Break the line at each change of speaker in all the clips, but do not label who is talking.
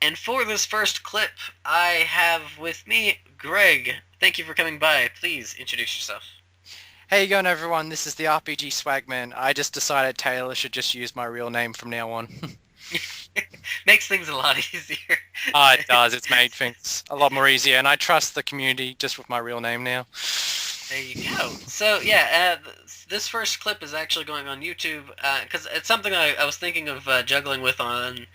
And for this first clip, I have with me Greg. Thank you for coming by. Please introduce yourself.
Hey, you going everyone? This is the RPGswagman. I just decided Taylor should just use my real name from now on.
Makes things a lot easier.
It does. It's made things a lot more easier, and I trust the community just with my real name now.
There you go. So yeah, this first clip is actually going on YouTube because it's something I was thinking of juggling with on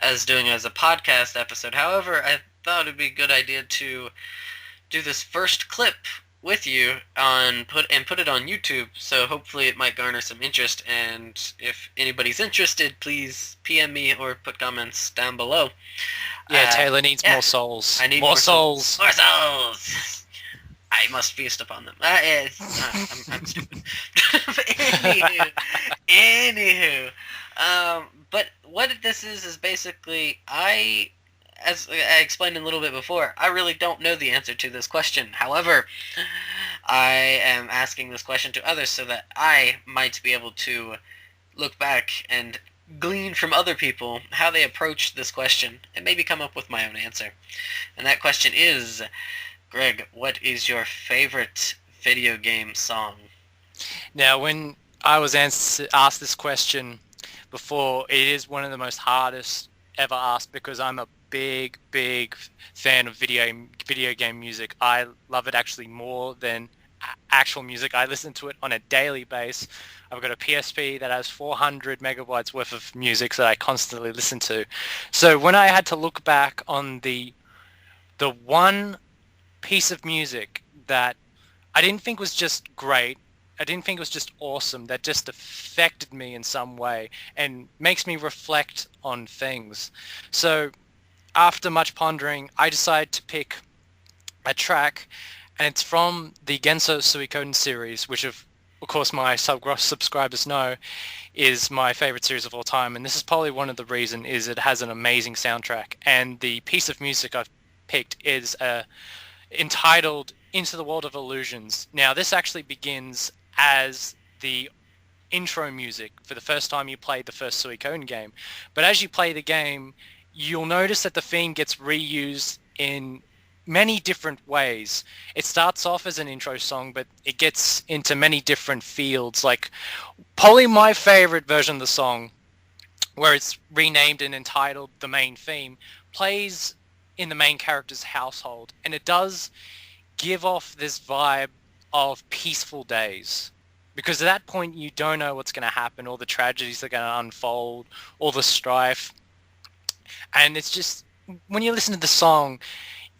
as doing as a podcast episode. However, I thought it'd be a good idea to do this first clip with you on put it on YouTube. So hopefully it might garner some interest. And if anybody's interested, please PM me or put comments down below.
Yeah, Taylor needs
Yeah,
more souls.
I need
More
more souls.
souls!
More souls. I must feast upon them. I'm stupid. Anywho, but what this is basically as I explained a little bit before, I really don't know the answer to this question. However, I am asking this question to others so that I might be able to look back and glean from other people how they approach this question and maybe come up with my own answer. And that question is, Greg, what is your favorite video game song?
Now, when I was asked this question before, it is one of the most hardest ever asked because I'm a big fan of video game music. I love it actually more than actual music. I listen to it on a daily basis. I've got a PSP that has 400 megabytes worth of music that I constantly listen to. So when I had to look back on the one piece of music that I didn't think was just great, I didn't think it was just awesome, that just affected me in some way and makes me reflect on things. So after much pondering, I decided to pick a track, and it's from the Genso Suikoden series, which of course my subscribers know is my favorite series of all time. And this is probably one of the reasons is it has an amazing soundtrack. And the piece of music I've picked is entitled Into the World of Illusions. Now, this actually begins as the intro music for the first time you play the first Suikoden game. But as you play the game, you'll notice that the theme gets reused in many different ways. It starts off as an intro song, but it gets into many different fields. Like, probably my favorite version of the song, where it's renamed and entitled The Main Theme, plays in the main character's household. And it does give off this vibe of peaceful days. Because at that point, you don't know what's going to happen, all the tragedies are going to unfold, all the strife. And it's just, when you listen to the song,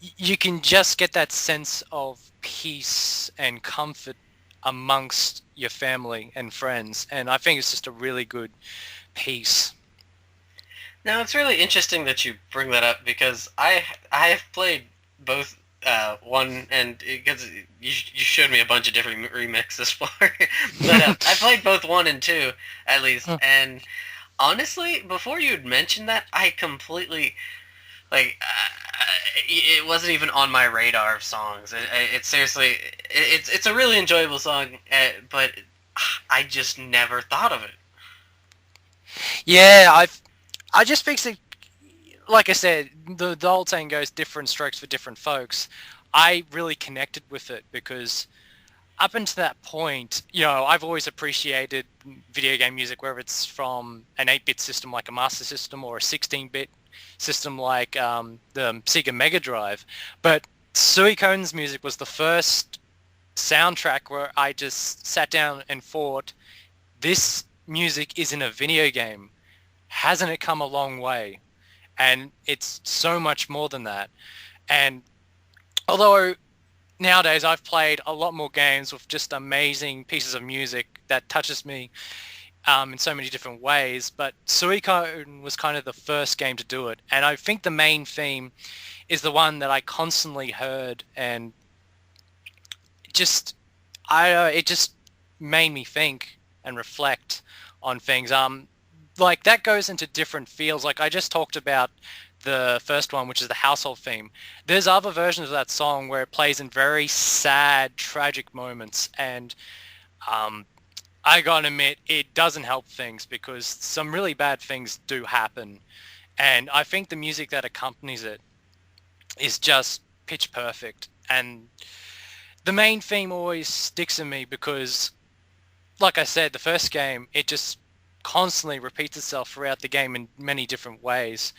you can just get that sense of peace and comfort amongst your family and friends. And I think it's just a really good piece.
Now it's really interesting that you bring that up because I have played both one and because you showed me a bunch of different remixes for, but I played both one and two at least. And honestly, before you'd mentioned that, I completely like it wasn't even on my radar of songs. It seriously, it's a really enjoyable song, but I just never thought of it.
Yeah, I just think that, like I said, the old saying goes, different strokes for different folks. I really connected with it because up until that point, I've always appreciated video game music, whether it's from an 8-bit system like a Master System or a 16-bit system like the Sega Mega Drive. But Suikoden's music was the first soundtrack where I just sat down and thought, this music is in a video game. Hasn't it come a long way? And it's so much more than that. And although nowadays I've played a lot more games with just amazing pieces of music that touches me in so many different ways, but Suikoden was kind of the first game to do it. And I think the main theme is the one that I constantly heard, and just it just made me think and reflect on things. Like that goes into different fields. Like I just talked about the first one, which is the household theme. There's other versions of that song where it plays in very sad, tragic moments, and um, I gotta admit, it doesn't help things because some really bad things do happen. And I think the music that accompanies it is just pitch perfect. And the main theme always sticks in me because, like I said, the first game, it just constantly repeats itself throughout the game in many different ways.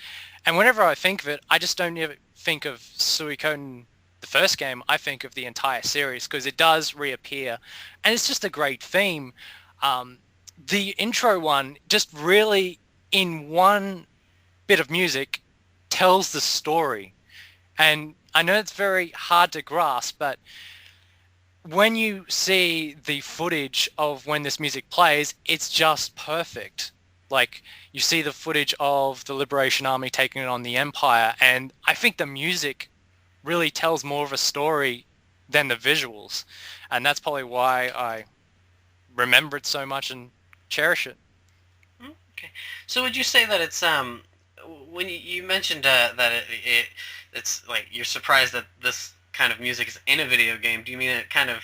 And whenever I think of it, I just don't ever think of Suikoden, the first game. I think of the entire series because it does reappear, and it's just a great theme. Um, the intro one just really, in one bit of music, tells the story. And I know it's very hard to grasp, but when you see the footage of when this music plays, it's just perfect. Like, you see the footage of the Liberation Army taking on the Empire, and I think the music really tells more of a story than the visuals. And that's probably why I remember it so much and cherish it.
Okay. So would you say that it's when you mentioned that it's like you're surprised that this kind of music is in a video game? Do you mean it kind of,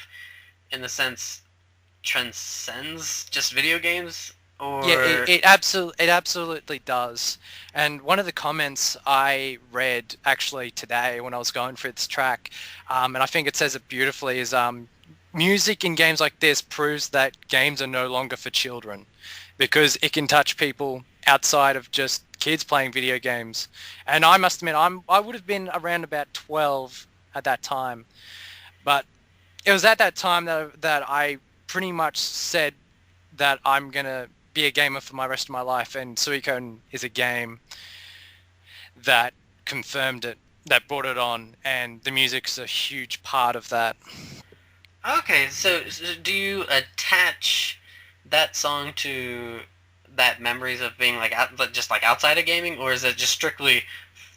in the sense, transcends just video games,
Yeah,
or?
it absolutely does. And one of the comments I read actually today when I was going through this track, and I think it says it beautifully, is music in games like this proves that games are no longer for children because it can touch people outside of just kids playing video games. And I must admit, I would have been around about 12 at that time, but it was at that time that I pretty much said that I'm gonna be a gamer for my rest of my life, and Suikoden is a game that confirmed it, that brought it on, and the music's a huge part of that.
Okay, so do you attach that song to that memories of being like just like outside of gaming, or is it just strictly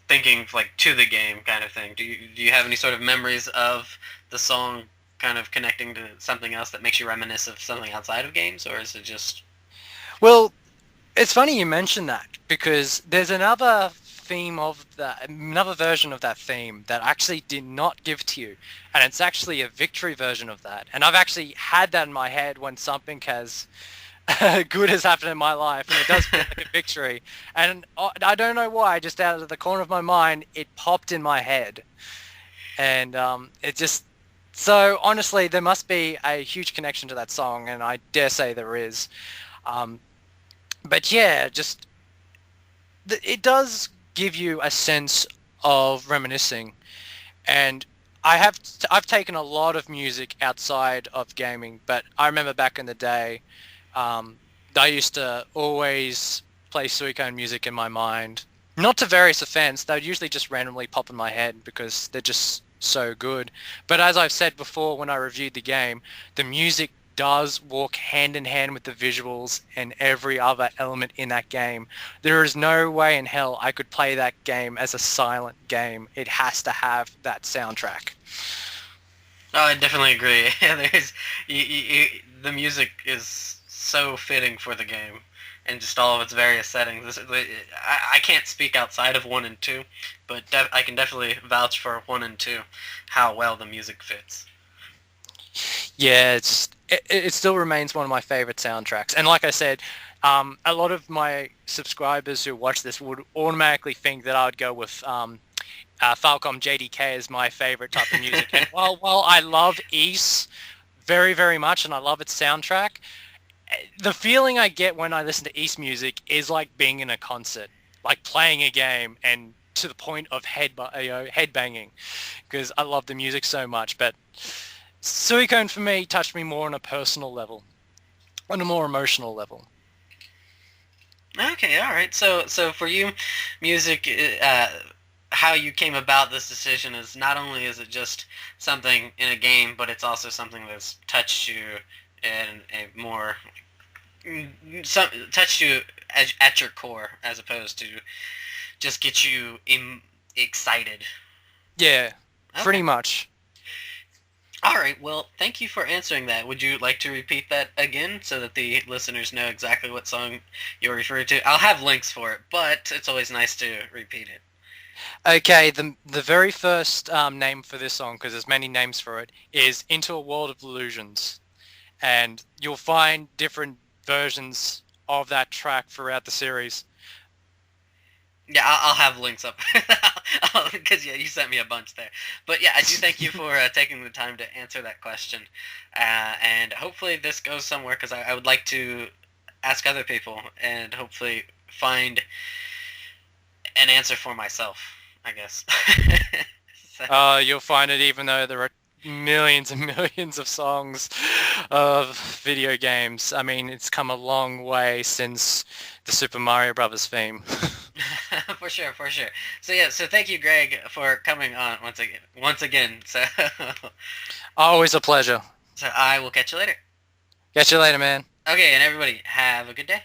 thinking like to the game kind of thing? Do you have any sort of memories of the song kind of connecting to something else that makes you reminisce of something outside of games, or is it just?
Well, it's funny you mention that because there's another theme of that, another version of that theme that I actually did not give to you, and it's actually a victory version of that. And I've actually had that in my head when something has good has happened in my life, and it does feel like a victory. And I don't know why, just out of the corner of my mind, it popped in my head, and it just. So honestly, there must be a huge connection to that song, and I dare say there is. Um, but yeah, just it does give you a sense of reminiscing, and I've taken a lot of music outside of gaming, but I remember back in the day, um, I used to always play Suicune music in my mind, not to various effects. They would usually just randomly pop in my head because they're just so good. But as I've said before when I reviewed the game, the music does walk hand in hand with the visuals and every other element in that game. There is no way in hell I could play that game as a silent game. It has to have that soundtrack.
Oh, I definitely agree. There's the music is so fitting for the game, and just all of its various settings. I can't speak outside of one and two, but I can definitely vouch for one and two, how well the music fits.
Yeah, it still remains one of my favorite soundtracks. And like I said, a lot of my subscribers who watch this would automatically think that I would go with Falcom JDK as my favorite type of music. And while I love East very, very much, and I love its soundtrack, the feeling I get when I listen to East music is like being in a concert, like playing a game, and to the point of head banging, because I love the music so much. But Suicune for me touched me more on a personal level, on a more emotional level.
Okay, all right. So for you, music, how you came about this decision is not only is it just something in a game, but it's also something that's touched you in a more touched you at your core, as opposed to just get you excited.
Yeah, pretty
Okay.
much.
All right. Well, thank you for answering that. Would you like to repeat that again so that the listeners know exactly what song you're referring to? I'll have links for it, but it's always nice to repeat it.
Okay, the very first name for this song, because there's many names for it, is Into a World of Illusions. And you'll find different versions of that track throughout the series.
Yeah, I'll have links up because yeah, you sent me a bunch there. But yeah, I do thank you for taking the time to answer that question, and hopefully this goes somewhere because I would like to ask other people and hopefully find an answer for myself. I guess. So,
You'll find it even though there are millions and millions of songs of video games. I mean, it's come a long way since the Super Mario Brothers theme.
for sure, for sure. So yeah, so thank you, Greg, for coming on once again. So,
Always a pleasure.
so I will catch you later.
Catch you later, man.
Okay, and everybody, have a good day.